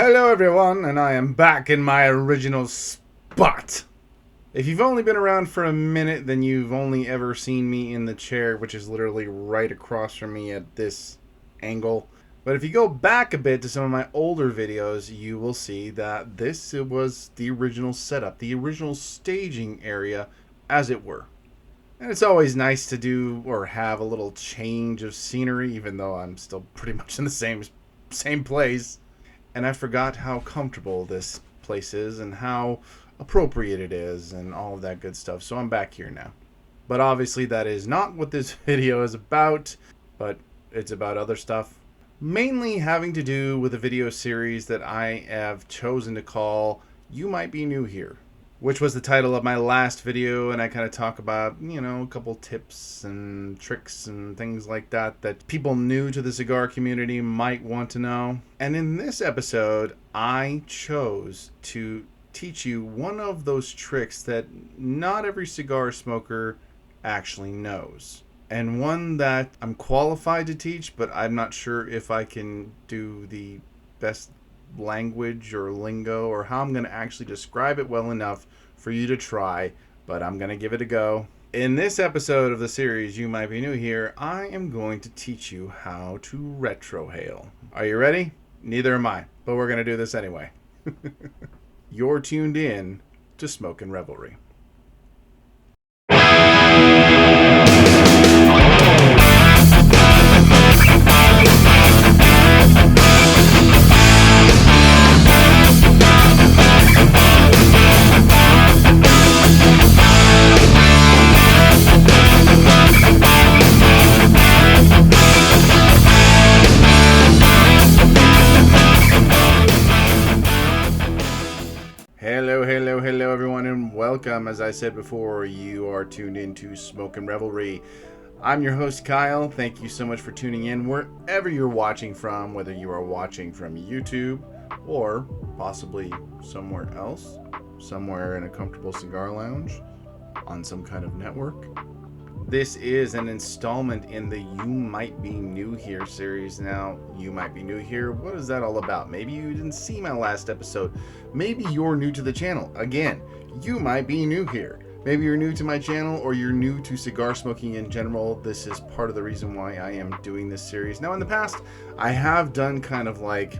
Hello everyone, and I am back in my original spot. If you've only been around for a minute, then you've only ever seen me in the chair, which is literally right across from me at this angle. But if you go back a bit to some of my older videos, you will see that this was the original setup, the original staging area, as it were. And it's always nice to do or have a little change of scenery, even though I'm still pretty much in the same place. And I forgot how comfortable this place is and how appropriate it is and all of that good stuff. So I'm back here now. But obviously that is not what this video is about, but it's about other stuff. Mainly having to do with a video series that I have chosen to call You Might Be New Here, which was the title of my last video, and I kind of talk about, a couple tips and tricks and things like that that people new to the cigar community might want to know. And in this episode, I chose to teach you one of those tricks that not every cigar smoker actually knows. And one that I'm qualified to teach, but I'm not sure if I can do the best language or lingo or how I'm going to actually describe it well enough for you to try, but I'm going to give it a go. In this episode of the series, You Might Be New Here, I am going to teach you how to retrohale. Are you ready? Neither am I, but we're going to do this anyway. You're tuned in to Smokin' Revelry. Hello everyone, and welcome. As I said before, you are tuned into Smokin' Revelry. I'm your host Kyle. Thank you so much for tuning in wherever you're watching from, whether you are watching from YouTube or possibly somewhere else, somewhere in a comfortable cigar lounge on some kind of network. This is an installment in the You Might Be New Here series. Now, You Might Be New Here, what is that all about? Maybe you didn't see my last episode. Maybe you're new to the channel. Again, you might be new here. Maybe you're new to my channel or you're new to cigar smoking in general. This is part of the reason why I am doing this series. Now, in the past, I have done kind of like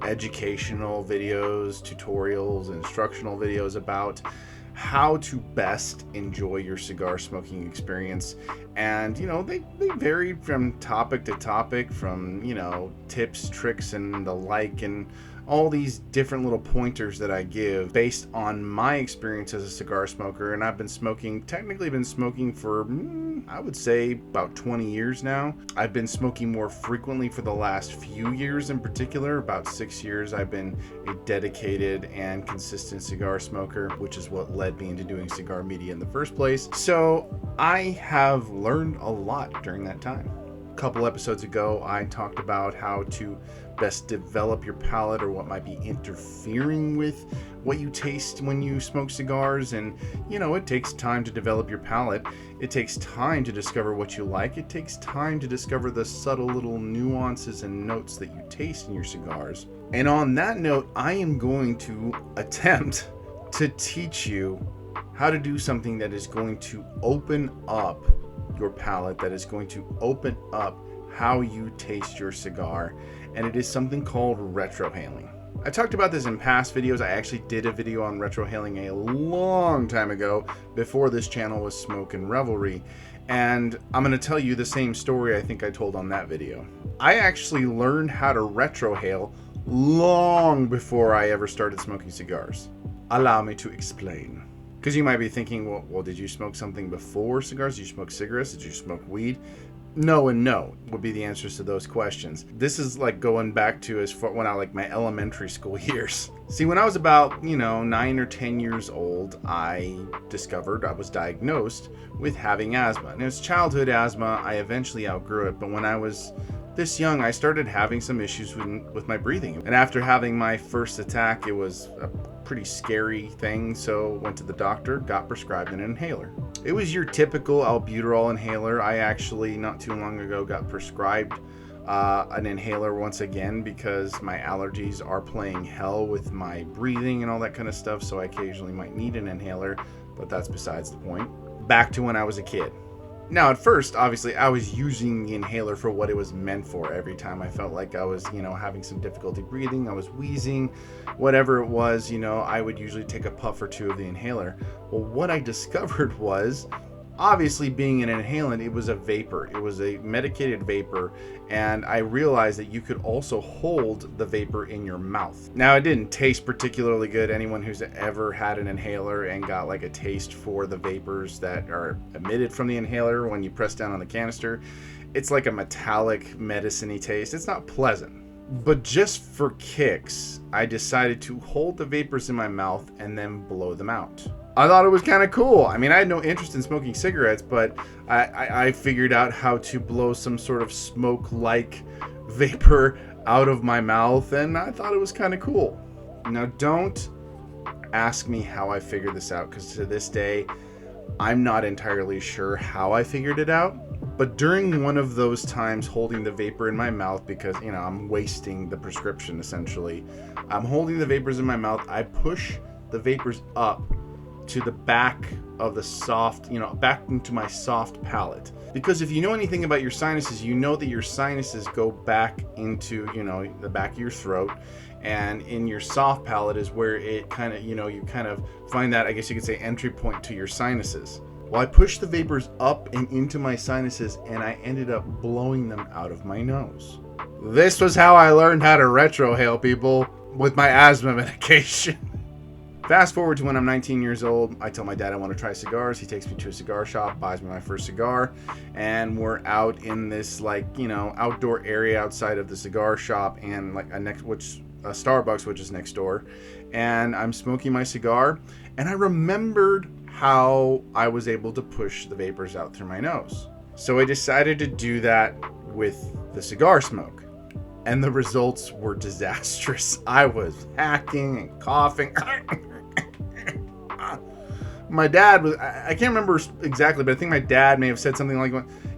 educational videos, tutorials, instructional videos about how to best enjoy your cigar smoking experience. And they varied from topic to topic, from tips, tricks, and the like, and all these different little pointers that I give based on my experience as a cigar smoker. And I've been smoking for I would say about 20 years now. I've been smoking more frequently for the last few years. In particular, about 6 years, I've been a dedicated and consistent cigar smoker, which is what led me into doing cigar media in the first place. So I have learned a lot during that time. A couple episodes ago, I talked about how to best develop your palate, or what might be interfering with what you taste when you smoke cigars. And it takes time to develop your palate. It takes time to discover what you like. It takes time to discover the subtle little nuances and notes that you taste in your cigars. And on that note, I am going to attempt to teach you how to do something that is going to open up your palate, that is going to open up how you taste your cigar, and it is something called retrohaling. I talked about this in past videos. I actually did a video on retrohaling a long time ago, before this channel was Smokin' Revelry, and I'm going to tell you the same story I think I told on that video. I actually learned how to retrohale long before I ever started smoking cigars. Allow me to explain. Because you might be thinking, well, did you smoke something before cigars? Did you smoke cigarettes? Did you smoke weed? No and no would be the answers to those questions. This is like going back to as far when I my elementary school years. See, when I was about 9 or 10 years old, I was diagnosed with having asthma. And it was childhood asthma. I eventually outgrew it, but when I was this young, I started having some issues with my breathing. And after having my first attack, it was a pretty scary thing, so went to the doctor, got prescribed an inhaler. It was your typical albuterol inhaler. I actually, not too long ago, got prescribed an inhaler once again because my allergies are playing hell with my breathing and all that kind of stuff, so I occasionally might need an inhaler, but that's besides the point. Back to when I was a kid. Now, at first, obviously, I was using the inhaler for what it was meant for. Every time I felt like I was, having some difficulty breathing, I was wheezing, whatever it was, I would usually take a puff or two of the inhaler. Well, what I discovered was, obviously being an inhalant, it was a vapor. It was a medicated vapor, and I realized that you could also hold the vapor in your mouth. Now, it didn't taste particularly good. Anyone who's ever had an inhaler and got like a taste for the vapors that are emitted from the inhaler when you press down on the canister, it's like a metallic, medicine-y taste. It's not pleasant. But just for kicks, I decided to hold the vapors in my mouth and then blow them out. I thought it was kind of cool. I mean, I had no interest in smoking cigarettes, but I figured out how to blow some sort of smoke-like vapor out of my mouth, and I thought it was kind of cool. Now, don't ask me how I figured this out, because to this day, I'm not entirely sure how I figured it out. But during one of those times holding the vapor in my mouth, because, I'm wasting the prescription, essentially. I'm holding the vapors in my mouth. I push the vapors up to the back of the soft, back into my soft palate. Because if you know anything about your sinuses, you know that your sinuses go back into, the back of your throat. And in your soft palate is where it kind of, you kind of find that, I guess you could say, entry point to your sinuses. Well, I pushed the vapors up and into my sinuses, and I ended up blowing them out of my nose. This was how I learned how to retrohale, people, with my asthma medication. Fast forward to when I'm 19 years old, I tell my dad I want to try cigars. He takes me to a cigar shop, buys me my first cigar, and we're out in this outdoor area outside of the cigar shop, and a Starbucks, which is next door, and I'm smoking my cigar, and I remembered how I was able to push the vapors out through my nose. So I decided to do that with the cigar smoke. And the results were disastrous. I was hacking and coughing. My dad was, I can't remember exactly, but I think my dad may have said something like,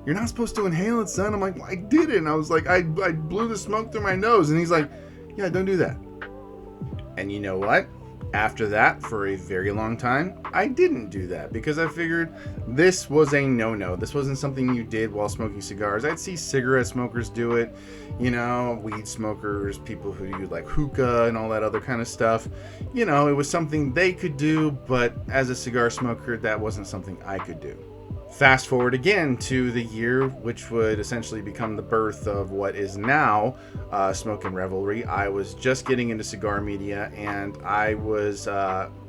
"You're not supposed to inhale it, son." I'm like, "I did it." And I was like, I blew the smoke through my nose. And he's like, "Yeah, don't do that." And you know what? After that, for a very long time, I didn't do that because I figured this was a no-no. This wasn't something you did while smoking cigars. I'd see cigarette smokers do it, weed smokers, people who do like hookah and all that other kind of stuff. It was something they could do, but as a cigar smoker, that wasn't something I could do. Fast forward again to the year which would essentially become the birth of what is now Smokin' Revelry. I was just getting into cigar media, and I was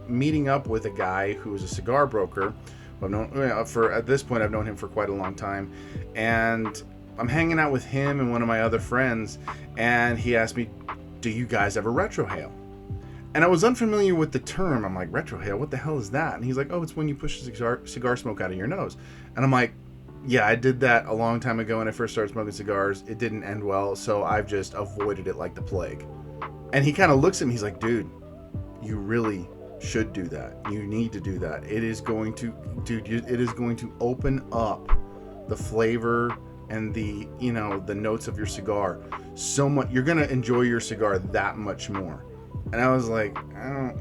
meeting up with a guy who was a cigar broker. At this point, I've known him for quite a long time, and I'm hanging out with him and one of my other friends, and he asked me, "Do you guys ever retrohale?" And I was unfamiliar with the term. I'm like, "Retrohale? What the hell is that?" And he's like, "Oh, it's when you push the cigar smoke out of your nose." And I'm like, "Yeah, I did that a long time ago when I first started smoking cigars. It didn't end well, so I've just avoided it like the plague." And he kind of looks at me. He's like, "Dude, you really should do that. You need to do that. It is going to open up the flavor and the notes of your cigar so much. You're going to enjoy your cigar that much more." And I was like, I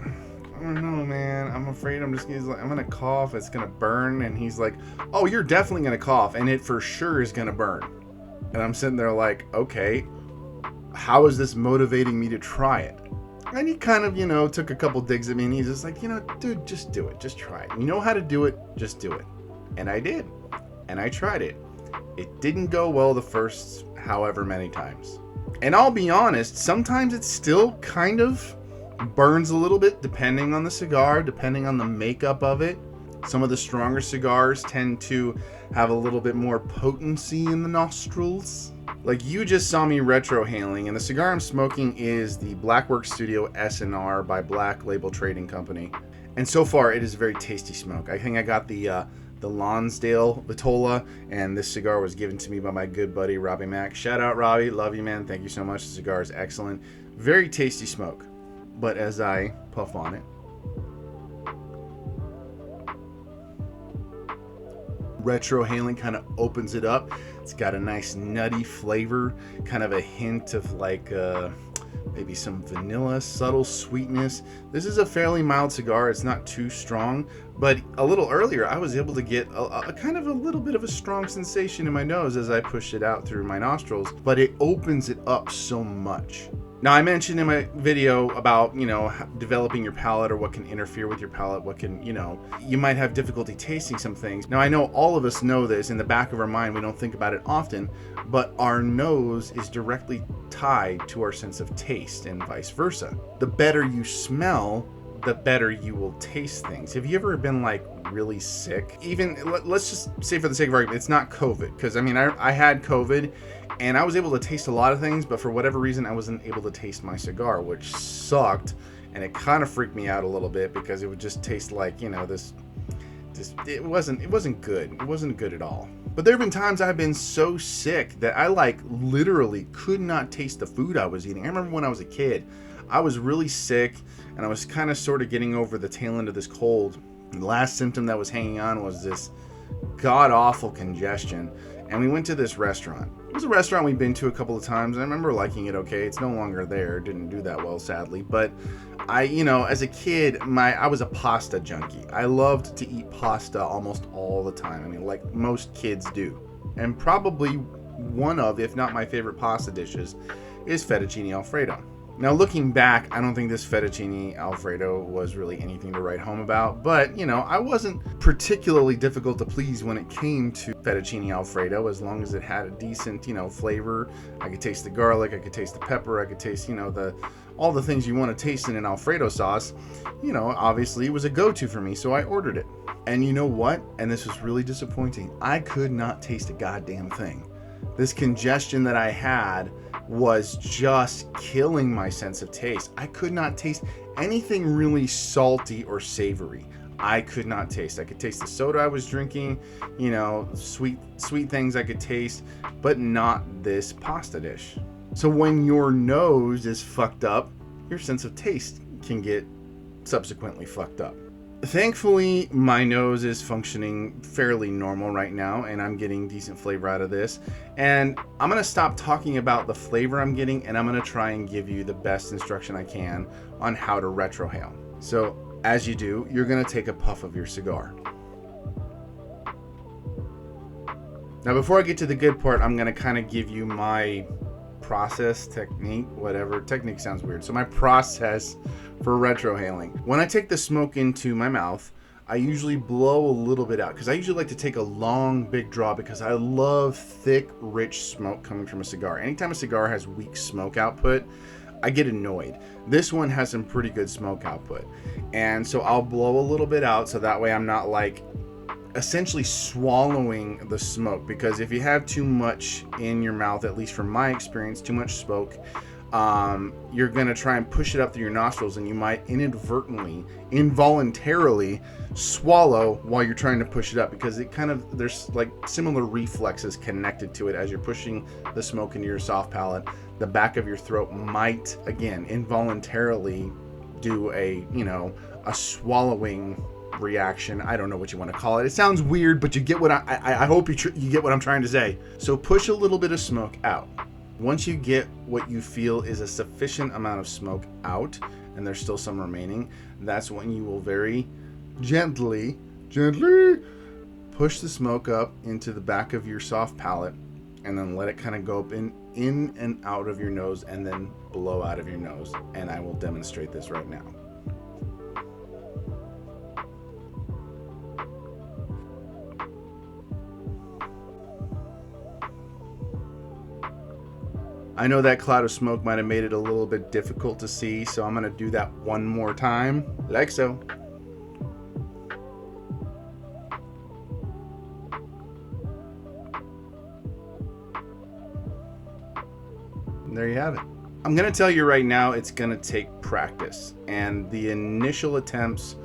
don't know, man. I'm afraid I'm going to cough. It's going to burn. And he's like, "Oh, you're definitely going to cough. And it for sure is going to burn." And I'm sitting there like, okay, how is this motivating me to try it? And he kind of, took a couple digs at me, and he's just like, "Dude, just do it. Just try it. You know how to do it. Just do it." And I did. And I tried it. It didn't go well the first however many times. And I'll be honest, sometimes it still kind of burns a little bit depending on the cigar, depending on the makeup of it. Some of the stronger cigars tend to have a little bit more potency in the nostrils. Like you just saw me retrohaling, and the cigar I'm smoking is the Blackworks Studio S&R by Black Label Trading Company. And so far, it is a very tasty smoke. I think I got the Lonsdale Vitola, and this cigar was given to me by my good buddy Robbie Mack. Shout out Robbie, love you, man. Thank you so much. The cigar is excellent. Very tasty smoke. But as I puff on it, retrohaling kind of opens it up. It's got a nice nutty flavor, kind of a hint of like maybe some vanilla, subtle sweetness. This is a fairly mild cigar. It's not too strong, but a little earlier I was able to get a kind of a little bit of a strong sensation in my nose as I pushed it out through my nostrils, but it opens it up so much. Now, I mentioned in my video about, developing your palate, or what can interfere with your palate, what can, you might have difficulty tasting some things. Now, I know all of us know this in the back of our mind. We don't think about it often, but our nose is directly tied to our sense of taste and vice versa. The better you smell, the better you will taste things. Have you ever been like really sick? Even, let's just say for the sake of argument, it's not COVID, because I had COVID and I was able to taste a lot of things, but for whatever reason I wasn't able to taste my cigar, which sucked, and it kind of freaked me out a little bit because it would just taste like, it wasn't good. It wasn't good at all. But there have been times I've been so sick that I literally could not taste the food I was eating. I remember when I was a kid, I was really sick and I was kind of sort of getting over the tail end of this cold. And the last symptom that was hanging on was this god-awful congestion. And we went to this restaurant. It was a restaurant we'd been to a couple of times. I remember liking it okay. It's no longer there. It didn't do that well, sadly. But as a kid, I was a pasta junkie. I loved to eat pasta almost all the time. Like most kids do. And probably one of, if not my favorite pasta dishes, is fettuccine alfredo. Now, looking back, I don't think this fettuccine alfredo was really anything to write home about, but, I wasn't particularly difficult to please when it came to fettuccine alfredo, as long as it had a decent, flavor. I could taste the garlic, I could taste the pepper, I could taste, all the things you want to taste in an alfredo sauce. Obviously it was a go-to for me, so I ordered it. And you know what? And this was really disappointing. I could not taste a goddamn thing. This congestion that I had was just killing my sense of taste. I could not taste anything really salty or savory. I could not taste. I could taste the soda I was drinking, sweet things I could taste, but not this pasta dish. So when your nose is fucked up, your sense of taste can get subsequently fucked up. Thankfully, my nose is functioning fairly normal right now, and I'm getting decent flavor out of this. And I'm going to stop talking about the flavor I'm getting, and I'm going to try and give you the best instruction I can on how to retrohale. So, as you do, you're going to take a puff of your cigar. Now, before I get to the good part, I'm going to kind of give you my process, technique, whatever. Technique sounds weird. So my process for retrohaling. When I take the smoke into my mouth, I usually blow a little bit out, because I usually like to take a long, big draw, because I love thick, rich smoke coming from a cigar. Anytime a cigar has weak smoke output, I get annoyed. This one has some pretty good smoke output. And so I'll blow a little bit out, so that way I'm not essentially swallowing the smoke, because if you have too much in your mouth, at least from my experience, too much smoke, you're going to try and push it up through your nostrils, and you might involuntarily swallow while you're trying to push it up, because there's similar reflexes connected to it. As you're pushing the smoke into your soft palate, the back of your throat might, again, involuntarily do a swallowing reaction. I don't know what you want to call it. It sounds weird, but you get what I hope you get what I'm trying to say. So push a little bit of smoke out. Once you get what you feel is a sufficient amount of smoke out, and there's still some remaining, that's when you will very gently push the smoke up into the back of your soft palate, and then let it kind of go up in and out of your nose, and then blow out of your nose. And I will demonstrate this right now. I know that cloud of smoke might have made it a little bit difficult to see, so I'm going to do that one more time, like so. And there you have it. I'm going to tell you right now, it's going to take practice, and the initial attempts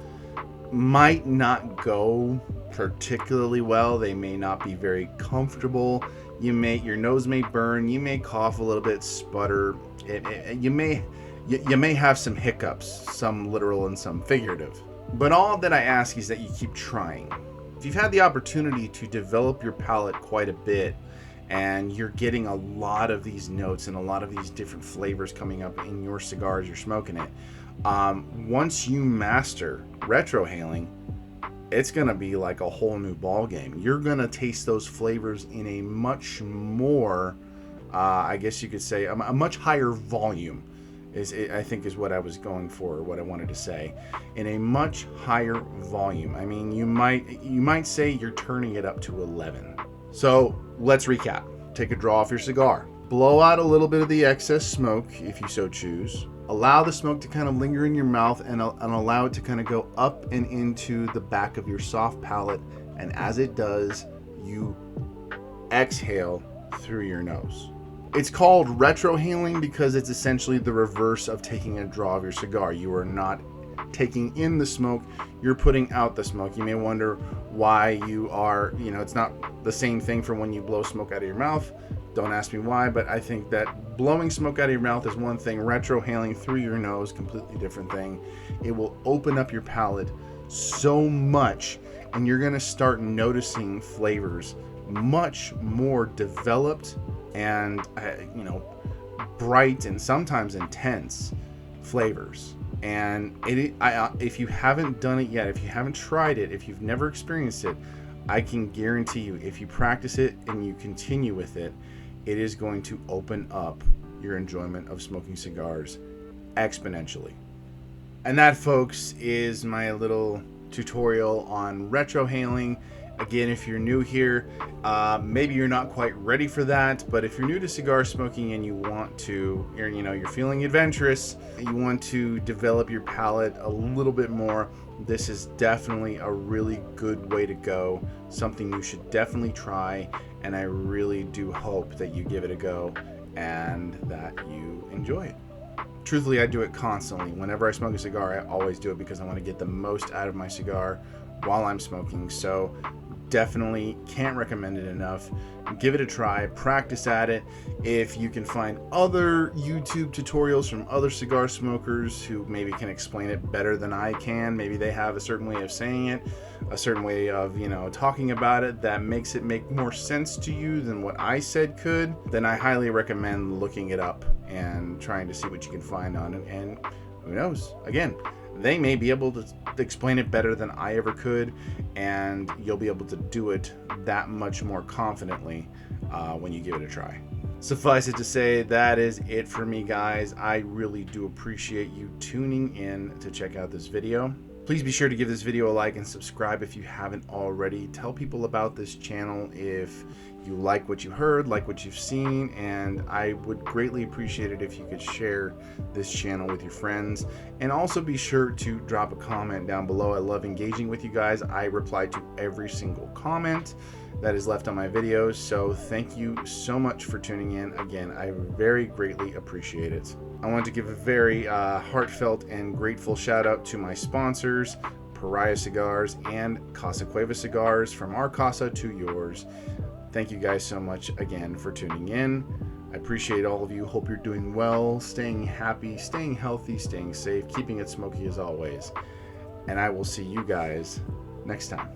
might not go particularly well. They may not be very comfortable. Your nose may burn, you may cough a little bit, sputter, you may have some hiccups, some literal and some figurative. But all that I ask is that you keep trying. If you've had the opportunity to develop your palate quite a bit, and you're getting a lot of these notes and a lot of these different flavors coming up in your cigar as you're smoking it. Once you master retrohaling, it's gonna be like a whole new ball game. You're gonna taste those flavors in a much more, I guess you could say, a much higher volume. I think is what I was going for, or what I wanted to say, in a much higher volume. I mean, you might say you're turning it up to 11. So let's recap. Take a draw off your cigar. Blow out a little bit of the excess smoke if you so choose. Allow the smoke to kind of linger in your mouth and allow it to kind of go up and into the back of your soft palate. And as it does, you exhale through your nose. It's called retrohaling because it's essentially the reverse of taking a draw of your cigar. You are not taking in the smoke, you're putting out the smoke. You may wonder why you are, it's not the same thing from when you blow smoke out of your mouth. Don't ask me why, but I think that blowing smoke out of your mouth is one thing. Retrohaling through your nose, completely different thing. It will open up your palate so much, and you're going to start noticing flavors much more developed and bright and sometimes intense flavors. And if you haven't done it yet, if you haven't tried it, if you've never experienced it, I can guarantee you, if you practice it and you continue with it, it is going to open up your enjoyment of smoking cigars exponentially. And that, folks, is my little tutorial on retrohaling. Again, if you're new here, maybe you're not quite ready for that, but if you're new to cigar smoking and you want to, you're feeling adventurous, you want to develop your palate a little bit more, this is definitely a really good way to go, something you should definitely try, and I really do hope that you give it a go and that you enjoy it. Truthfully, I do it constantly. Whenever I smoke a cigar, I always do it because I want to get the most out of my cigar while I'm smoking. So definitely can't recommend it enough. Give it a try, practice at it. If you can find other YouTube tutorials from other cigar smokers who maybe can explain it better than I can, maybe they have a certain way of saying it, a certain way of talking about it that makes it make more sense to you than what I said could, then I highly recommend looking it up and trying to see what you can find on it. And who knows, again, they may be able to explain it better than I ever could, and you'll be able to do it that much more confidently when you give it a try. Suffice it to say, that is it for me, guys. I really do appreciate you tuning in to check out this video. Please be sure to give this video a like and subscribe if you haven't already. Tell people about this channel if you like what you heard, like what you've seen, and I would greatly appreciate it if you could share this channel with your friends. And also be sure to drop a comment down below. I love engaging with you guys. I reply to every single comment that is left on my videos, so thank you so much for tuning in. Again, I very greatly appreciate it. I want to give a very heartfelt and grateful shout out to my sponsors, Pariah Cigars and Casa Cueva Cigars. From our casa to yours. Thank you guys so much again for tuning in. I appreciate all of you. Hope you're doing well, staying happy, staying healthy, staying safe, keeping it smoky as always. And I will see you guys next time.